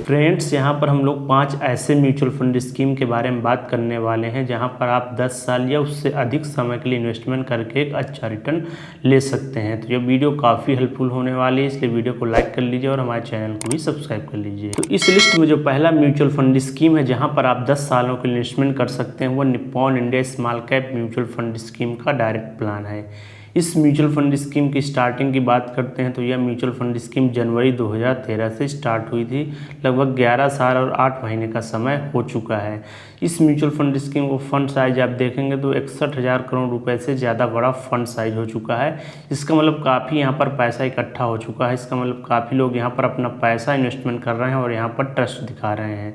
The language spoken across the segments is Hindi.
फ्रेंड्स, यहाँ पर हम लोग 5 ऐसे म्यूचुअल फंड स्कीम के बारे में बात करने वाले हैं जहाँ पर आप 10 साल या उससे अधिक समय के लिए इन्वेस्टमेंट करके एक अच्छा रिटर्न ले सकते हैं। तो ये वीडियो काफ़ी हेल्पफुल होने वाली है, इसलिए वीडियो को लाइक कर लीजिए और हमारे चैनल को भी सब्सक्राइब कर लीजिए। तो इस लिस्ट में जो पहला म्यूचुअल फंड स्कीम है जहाँ पर आप 10 सालों के लिए इन्वेस्टमेंट कर सकते हैं, वो Nippon India small cap mutual fund scheme का डायरेक्ट प्लान है। इस म्यूचुअल फंड स्कीम की स्टार्टिंग की बात करते हैं तो यह म्यूचुअल फंड स्कीम जनवरी 2013 से स्टार्ट हुई थी। लगभग 11 साल और 8 महीने का समय हो चुका है। इस म्यूचुअल फंड स्कीम को फंड साइज आप देखेंगे तो 61,000 करोड़ रुपए से ज़्यादा बड़ा फंड साइज हो चुका है। इसका मतलब काफ़ी यहाँ पर पैसा इकट्ठा हो चुका है। इसका मतलब काफ़ी लोग यहाँ पर अपना पैसा इन्वेस्टमेंट कर रहे हैं और यहाँ पर ट्रस्ट दिखा रहे हैं।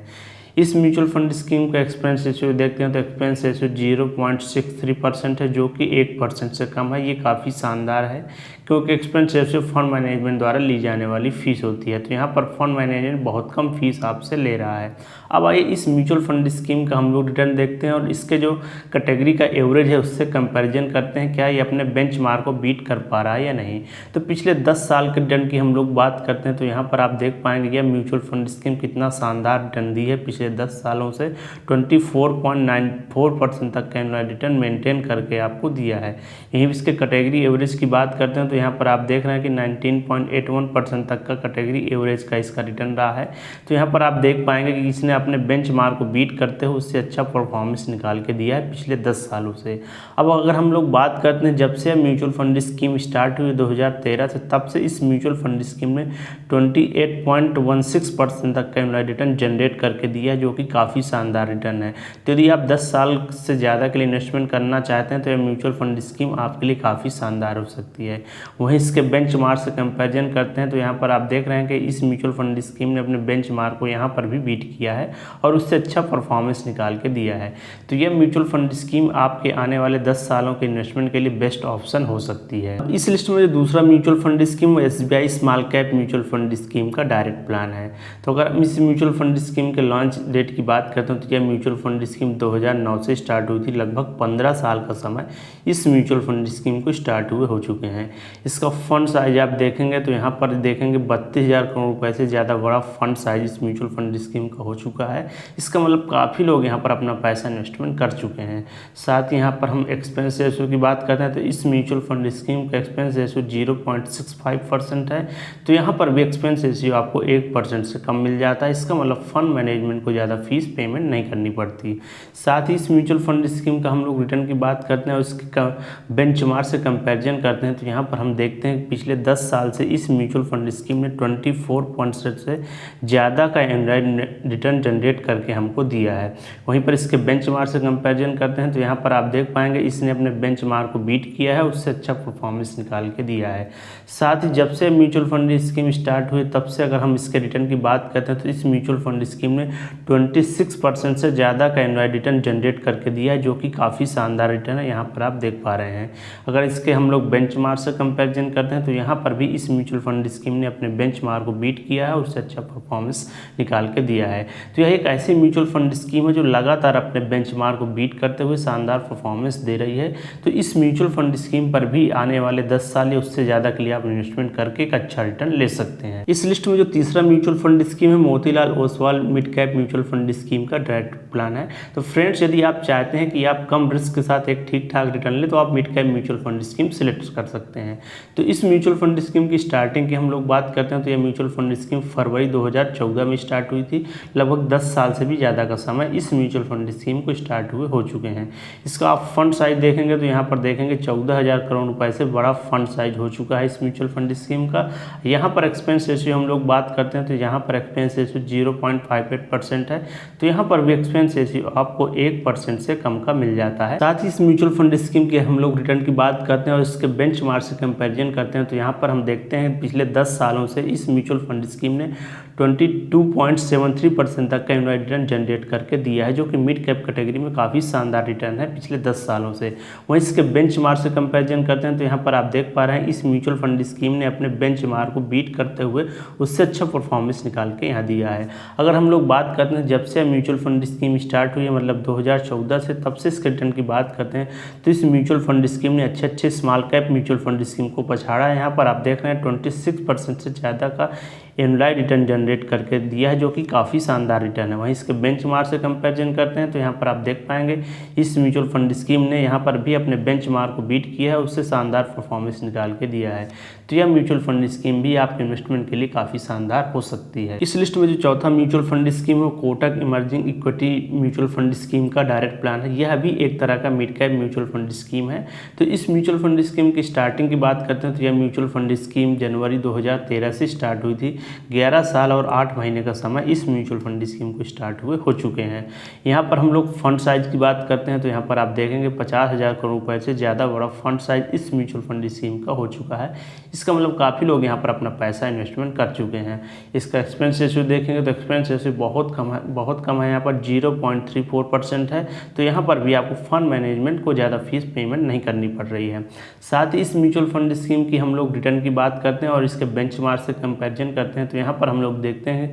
इस म्यूचुअल फंड स्कीम का एक्सपेंस रेशियो देखते हैं तो एक्सपेंस रेशियो 0.63% है, जो कि 1% से कम है। ये काफ़ी शानदार है क्योंकि एक्सपेंस रेशियो फंड मैनेजमेंट द्वारा ली जाने वाली फ़ीस होती है। तो यहाँ पर फंड मैनेजमेंट बहुत कम फीस आपसे ले रहा है। अब आइए इस म्यूचुअल फंड स्कीम का हम लोग रिटर्न देखते हैं और इसके जो कैटेगरी का एवरेज है उससे कंपैरिजन करते हैं, क्या ये अपने बेंचमार्क को बीट कर पा रहा है या नहीं। तो पिछले 10 साल के रिटर्न की हम लोग बात करते हैं तो यहाँ पर आप देख पाएंगे यह म्यूचुअल फंड स्कीम कितना शानदार रिटर्न दी है। पिछले 10 सालों से 24.94% तक का एनुअल रिटर्न मेंटेन करके आपको दिया है। यहीं इसके कैटेगरी एवरेज की बात करते हैं तो यहाँ पर आप देख रहे हैं कि 19.81% तक का कैटेगरी एवरेज का इसका रिटर्न रहा है। तो यहाँ पर आप देख पाएंगे कि इसने अपने बेंचमार्क को बीट करते हुए उससे अच्छा परफॉर्मेंस निकाल के दिया है पिछले 10 सालों से। अब अगर हम लोग बात करते हैं जब से म्यूचुअल फंड स्कीम स्टार्ट हुई 2013 से, तब से इस म्यूचुअल फंड स्कीम ने 28.16% तक का एनुअल रिटर्न जनरेट करके दिया है, जो कि काफ़ी शानदार रिटर्न है। तो यदि आप 10 साल से ज़्यादा के लिए इन्वेस्टमेंट करना चाहते हैं तो यह म्यूचुअल फंड स्कीम आपके लिए काफ़ी शानदार हो सकती है। वहीं इसके बेंचमार्क से कंपैरिजन करते हैं तो यहाँ पर आप देख रहे हैं कि इस म्यूचुअल फंड स्कीम ने अपने बेंचमार्क को यहाँ पर भी बीट किया है और उससे अच्छा परफॉर्मेंस निकाल के दिया है। तो यह म्यूचुअल फंड स्कीम आपके आने वाले 10 सालों के इन्वेस्टमेंट के लिए बेस्ट ऑप्शन हो सकती है। इस लिस्ट में जो दूसरा mutual fund scheme SBI small cap mutual fund scheme का डायरेक्ट प्लान है। तो अगर हम इस म्यूचुअल फंड स्कीम के लॉन्च डेट की बात करते हैं तो यह म्यूचुअल फंड स्कीम 2009 से स्टार्ट हुई थी। लगभग 15 साल का समय इस म्यूचुअल फंड स्कीम को स्टार्ट हुए हो चुके हैं। इसका फंड साइज आप देखेंगे तो यहाँ पर देखेंगे 32,000 करोड़ रुपए से ज़्यादा बड़ा फंड साइज इस म्यूचुअल फंड स्कीम का हो चुका है। इसका मतलब काफ़ी लोग यहाँ पर अपना पैसा इन्वेस्टमेंट कर चुके हैं। साथ ही यहाँ पर हम एक्सपेंस रेशियो की बात करते हैं तो इस म्यूचुअल फंड स्कीम का एक्सपेंस रेशियो 0.65% है। तो यहाँ पर भी एक्सपेंस रेशियो आपको 1% से कम मिल जाता है। इसका मतलब फंड मैनेजमेंट को ज़्यादा फीस पेमेंट नहीं करनी पड़ती। साथ ही इस म्यूचुअल फंड स्कीम का हम लोग रिटर्न की बात करते हैं और इसके बेंचमार्क से कंपैरिजन करते हैं तो यहाँ पर हम देखते हैं पिछले 10 साल से इस म्यूचुअल फंड स्कीम ने 24% से ज़्यादा का एनुअल रिटर्न जनरेट करके हमको दिया है। वहीं पर इसके बेंचमार्क से कंपैरिजन करते हैं तो यहाँ पर आप देख पाएंगे इसने अपने बेंचमार्क को बीट किया है, उससे अच्छा परफॉर्मेंस निकाल के दिया है। साथ ही जब से म्यूचुअल फंड स्कीम स्टार्ट हुई तब से अगर हम इसके रिटर्न की बात करते हैं तो इस म्यूचुअल फंड स्कीम ने 26% से ज़्यादा का एनुअल रिटर्न जनरेट करके दिया है, जो कि काफ़ी शानदार रिटर्न है। यहाँ पर आप देख पा रहे हैं। अगर इसके हम लोग बेंचमार्क से कंपैरिजन करते हैं तो यहाँ पर भी इस म्यूचुअल फंड स्कीम ने अपने बेंचमार्क को बीट किया है, उससे अच्छा परफॉर्मेंस निकाल के दिया है। तो यह एक ऐसी म्यूचुअल फंड स्कीम है जो लगातार अपने बेंचमार्क को बीट करते हुए शानदार परफॉर्मेंस दे रही है। तो इस म्यूचुअल फंड स्कीम पर भी आने वाले 10 साल या उससे ज़्यादा के लिए आप इन्वेस्टमेंट करके एक अच्छा रिटर्न ले सकते हैं। इस लिस्ट में जो तीसरा म्यूचुअल फंड स्कीम है Motilal Oswal mid cap mutual fund scheme का डायरेक्ट प्लान है। तो फ्रेंड्स, यदि आप चाहते हैं कि आप कम रिस्क के साथ एक ठीक ठाक रिटर्न ले तो आप mid cap mutual fund scheme select कर सकते हैं। तो इस म्यूचुअल फंड स्कीम की स्टार्टिंग की हम लोग बात करते हैं तो यह म्यूचुअल फंड स्कीम फरवरी 2014 में स्टार्ट हुई थी। लगभग 10 साल से भी ज़्यादा का समय इस म्यूचुअल फंड स्कीम को स्टार्ट हुए हो चुके हैं। इसका आप फंड साइज देखेंगे तो यहाँ पर देखेंगे 14,000 करोड़ रुपए से बड़ा फंड साइज हो चुका है इस म्यूचुअल फंड स्कीम का। यहाँ पर एक्सपेंस रेशियो हम लोग बात करते हैं तो यहाँ पर एक्सपेंस रेशियो 0.58% है। तो यहाँ पर भी एक्सपेंस रेशियो आपको 1% से कम का मिल जाता है। साथ ही इस म्यूचुअल फंड स्कीम के हम लोग रिटर्न की बात करते हैं और इसके बेंचमार्क से कंपैरिजन करते हैं तो यहाँ पर हम देखते हैं पिछले 10 सालों से इस म्यूचुअल फंड स्कीम ने 22.73% तक का एनुअल रिटर्न जनरेट करके दिया है, जो कि मिड कैप कैटेगरी में काफ़ी शानदार रिटर्न है पिछले 10 सालों से। वहीं इसके बेंचमार्क से कंपैरिजन करते हैं तो यहाँ पर आप देख पा रहे हैं इस म्यूचुअल फंड स्कीम ने अपने बेंचमार्क को बीट करते हुए उससे अच्छा परफॉर्मेंस निकाल के यहाँ दिया है। अगर हम लोग बात करते हैं जब से म्यूचुअल फंड स्कीम स्टार्ट हुई है मतलब 2014 से, तब से इसके रिटर्न की बात करते हैं तो इस म्यूचुअल फंड स्कीम ने अच्छे small cap mutual fund scheme को पछाड़ा है। यहाँ पर आप देख रहे हैं 26% से ज़्यादा का एनुअलाइज रिटर्न जनरेट करके दिया है, जो कि काफ़ी शानदार रिटर्न है। वहीं इसके बेंचमार्क से कंपैरिजन करते हैं तो यहाँ पर आप देख पाएंगे इस म्यूचुअल फंड स्कीम ने यहाँ पर भी अपने बेंचमार्क को बीट किया है, उससे शानदार परफॉर्मेंस निकाल के दिया है। तो यह म्यूचुअल फंड स्कीम भी आपके इन्वेस्टमेंट के लिए काफ़ी शानदार हो सकती है। इस लिस्ट में जो चौथा म्यूचुअल फंड स्कीम है Kotak emerging equity mutual fund scheme का डायरेक्ट प्लान है। यह भी एक तरह का mid cap mutual fund scheme है। तो इस म्यूचुअल फंड स्कीम की स्टार्टिंग की बात करते हैं तो यह म्यूचुअल फंड स्कीम जनवरी 2013 से स्टार्ट हुई थी। 11 साल और 8 महीने का समय इस म्यूचुअल फंड स्कीम को स्टार्ट हुए हो चुके हैं। यहाँ पर हम लोग फंड साइज की बात करते हैं तो यहाँ पर आप देखेंगे 50,000 करोड़ रुपए से ज़्यादा बड़ा फंड साइज इस म्यूचुअल फंड स्कीम का हो चुका है। इसका मतलब काफ़ी लोग यहाँ पर अपना पैसा इन्वेस्टमेंट कर चुके हैं। इसका एक्सपेंस रेशियो देखेंगे तो एक्सपेंस रेशियो बहुत कम है, यहाँ पर 0.34% है। तो यहाँ पर भी आपको फंड मैनेजमेंट को ज़्यादा फीस पेमेंट नहीं करनी पड़ रही है। साथ ही इस म्यूचुअल फंड स्कीम की हम लोग रिटर्न की बात करते हैं और इसके बेंचमार्क से कंपैरिजन करते हैं तो यहाँ पर हम लोग देखते हैं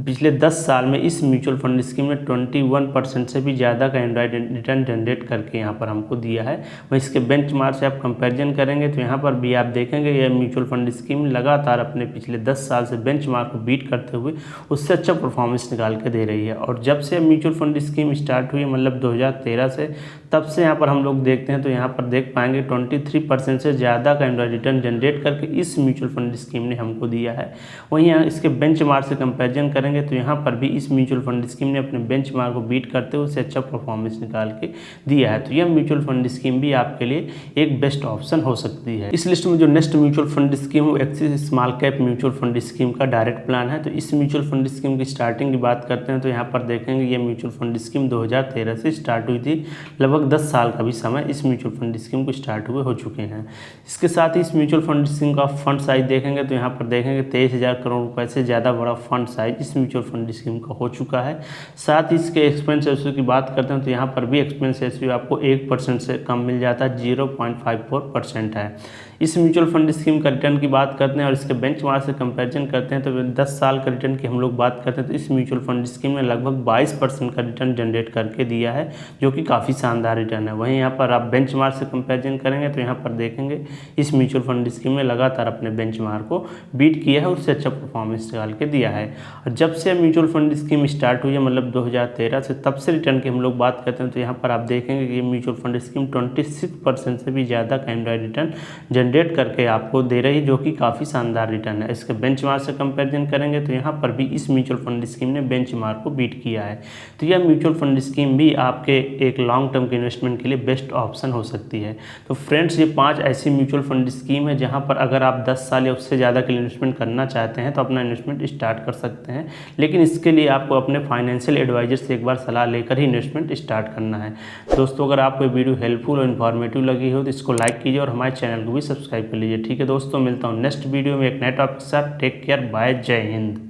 पिछले 10 साल में इस म्यूचुअल फंड स्कीम ने 21% से भी ज़्यादा का एनुअलाइज रिटर्न जनरेट करके यहाँ पर हमको दिया है। वहीं इसके बेंचमार्क से आप कंपैरिजन करेंगे तो यहाँ पर भी आप देखेंगे यह म्यूचुअल फंड स्कीम लगातार अपने पिछले 10 साल से बेंचमार्क को बीट करते हुए उससे अच्छा परफॉर्मेंस निकाल के दे रही है। और जब से म्यूचुअल फंड स्कीम स्टार्ट हुई मतलब 2013 से, तब से यहाँ पर हम लोग देखते हैं तो यहाँ पर देख पाएंगे 23% से ज़्यादा का एनुअल रिटर्न जनरेट करके इस म्यूचुअल फंड स्कीम ने हमको दिया है। वहीं यहाँ इसके बेंचमार्क से कंपैरिजन करेंगे तो यहाँ पर भी इस म्यूचुअल फंड स्कीम ने अपने बेंचमार्क को बीट करते हुए उससे अच्छा परफॉर्मेंस निकाल के दिया है। तो यह म्यूचुअल फंड स्कीम भी आपके लिए एक बेस्ट ऑप्शन हो सकती है। इस लिस्ट में जो नेक्स्ट म्यूचुअल फंड स्कीम है वो axis small cap mutual fund scheme का डायरेक्ट प्लान है। तो इस म्यूचुअल फंड स्कीम की स्टार्टिंग की बात करते हैं तो यहाँ पर देखेंगे ये म्यूचुअल फंड स्कीम 2013 से स्टार्ट हुई थी। लगभग 10 साल का भी समय इस म्यूचुअल फंड स्कीम को स्टार्ट हुए हो चुके हैं। इसके साथ ही इस म्यूचुअल फंड स्कीम का फंड साइज देखेंगे तो यहाँ पर देखेंगे 23,000 करोड़ रुपए से ज़्यादा बड़ा फंड साइज इस म्यूचुअल फंड स्कीम का हो चुका है। साथ ही इसके एक्सपेंस रेशियो की बात करते हैं तो यहाँ पर भी एक्सपेंस रेशियो आपको 1% से कम मिल जाता है, 0.54% है। इस म्यूचुअल फंड स्कीम का रिटर्न की बात करते हैं और इसके बेंचमार्क से कंपैरिजन करते हैं तो 10 साल का रिटर्न की हम लोग बात करते हैं तो इस म्यूचुअल फंड स्कीम ने लगभग 22% का रिटर्न जनरेट करके दिया है, जो कि काफ़ी शानदार रिटर्न है। वहीं यहाँ पर आप बेंचमार्क से कंपैरिजन करेंगे तो यहाँ पर देखेंगे इस म्यूचुअल फंड स्कीम ने लगातार अपने बेंचमार्क को बीट किया है, उससे अच्छा परफॉर्मेंस निकाल के दिया है। और जब से म्यूचुअल फंड स्कीम स्टार्ट हुई है मतलब 2013 से, तब से रिटर्न की हम लोग बात करते हैं तो यहाँ पर आप देखेंगे कि ये म्यूचुअल फंड स्कीम 26% से भी ज़्यादा का एनुअल रिटर्न जनरेट करके आपको दे रही है, जो कि काफ़ी शानदार रिटर्न है। इसके बेंचमार्क से कंपैरिजन करेंगे तो यहाँ पर भी इस म्यूचुअल फंड स्कीम ने बेंचमार्क को बीट किया है। तो यह म्यूचुअल फंड स्कीम भी आपके एक लॉन्ग टर्म के इन्वेस्टमेंट के लिए बेस्ट ऑप्शन हो सकती है। तो फ्रेंड्स, ये 5 ऐसी म्यूचुअल फंड स्कीम है जहाँ पर अगर आप 10 साल या उससे ज़्यादा के लिए इन्वेस्टमेंट करना चाहते हैं तो अपना इन्वेस्टमेंट स्टार्ट कर सकते हैं। लेकिन इसके लिए आपको अपने फाइनेंशियल एडवाइजर से एक बार सलाह लेकर ही इन्वेस्टमेंट स्टार्ट करना है। दोस्तों, अगर आपको वीडियो हेल्पफुल और इन्फॉर्मेटिव लगी हो तो इसको लाइक कीजिए और हमारे चैनल को भी सब्सक्राइब कर लीजिए। ठीक है दोस्तों, मिलता हूँ नेक्स्ट वीडियो में एक नए टॉपिक के साथ। टेक केयर, बाय, जय हिंद।